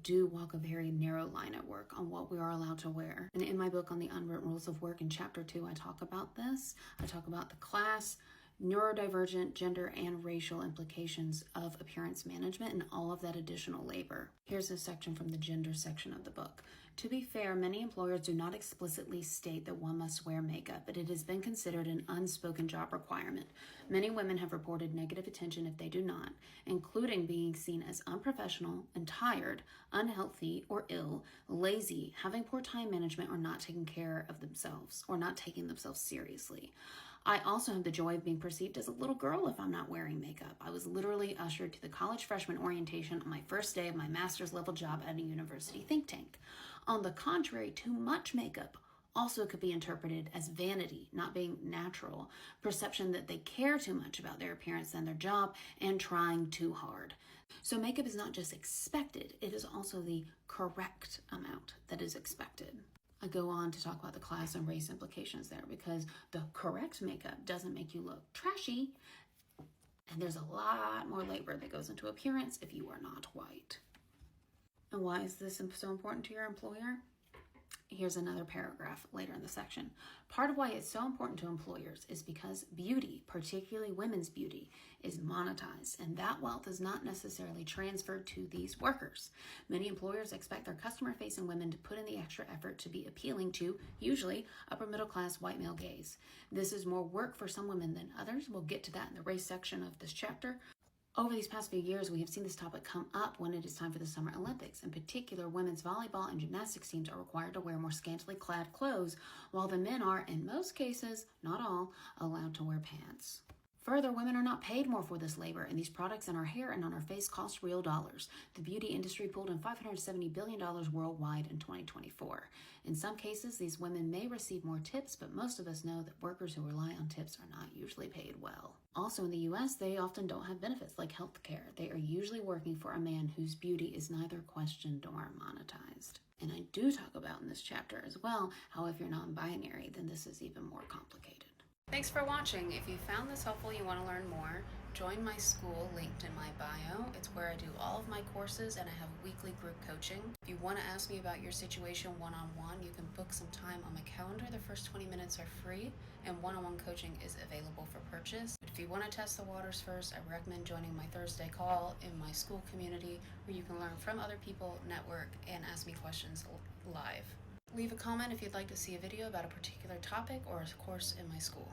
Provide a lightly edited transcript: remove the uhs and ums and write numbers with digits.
do walk a very narrow line at work on what we are allowed to wear. And in my book on the unwritten rules of work in chapter 2, I talk about this. I talk about the class, neurodivergent, gender, and racial implications of appearance management and all of that additional labor. Here's a section from the gender section of the book. To be fair, many employers do not explicitly state that one must wear makeup, but it has been considered an unspoken job requirement. Many women have reported negative attention if they do not, including being seen as unprofessional and tired, unhealthy or ill, lazy, having poor time management, or not taking care of themselves, or not taking themselves seriously. I also have the joy of being perceived as a little girl if I'm not wearing makeup. I was literally ushered to the college freshman orientation on my first day of my master's level job at a university think tank. On the contrary, too much makeup also could be interpreted as vanity, not being natural, perception that they care too much about their appearance than their job, and trying too hard. So makeup is not just expected, it is also the correct amount that is expected. I go on to talk about the class and race implications there, because the correct makeup doesn't make you look trashy, and there's a lot more labor that goes into appearance if you are not white. And why is this so important to your employer? Here's another paragraph later in the section. Part of why it's so important to employers is because beauty, particularly women's beauty, is monetized, and that wealth is not necessarily transferred to these workers. Many employers expect their customer-facing women to put in the extra effort to be appealing to, usually, upper middle-class white male gaze. This is more work for some women than others. We'll get to that in the race section of this chapter. Over these past few years, we have seen this topic come up when it is time for the Summer Olympics. In particular, women's volleyball and gymnastics teams are required to wear more scantily clad clothes, while the men are, in most cases, not all, allowed to wear pants. Further, women are not paid more for this labor, and these products in our hair and on our face cost real dollars. The beauty industry pulled in $570 billion worldwide in 2024. In some cases, these women may receive more tips, but most of us know that workers who rely on tips are not usually paid well. Also in the US, they often don't have benefits like health care. They are usually working for a man whose beauty is neither questioned nor monetized. And I do talk about in this chapter as well how if you're non-binary, then this is even more complicated. Thanks for watching. If you found this helpful, you want to learn more, join my school linked in my bio. It's where I do all of my courses and I have weekly group coaching. If you want to ask me about your situation one-on-one, you can book some time on my calendar. The first 20 minutes are free and one-on-one coaching is available for purchase. But if you want to test the waters first, I recommend joining my Thursday call in my school community where you can learn from other people, network, and ask me questions live. Leave a comment if you'd like to see a video about a particular topic or a course in my school.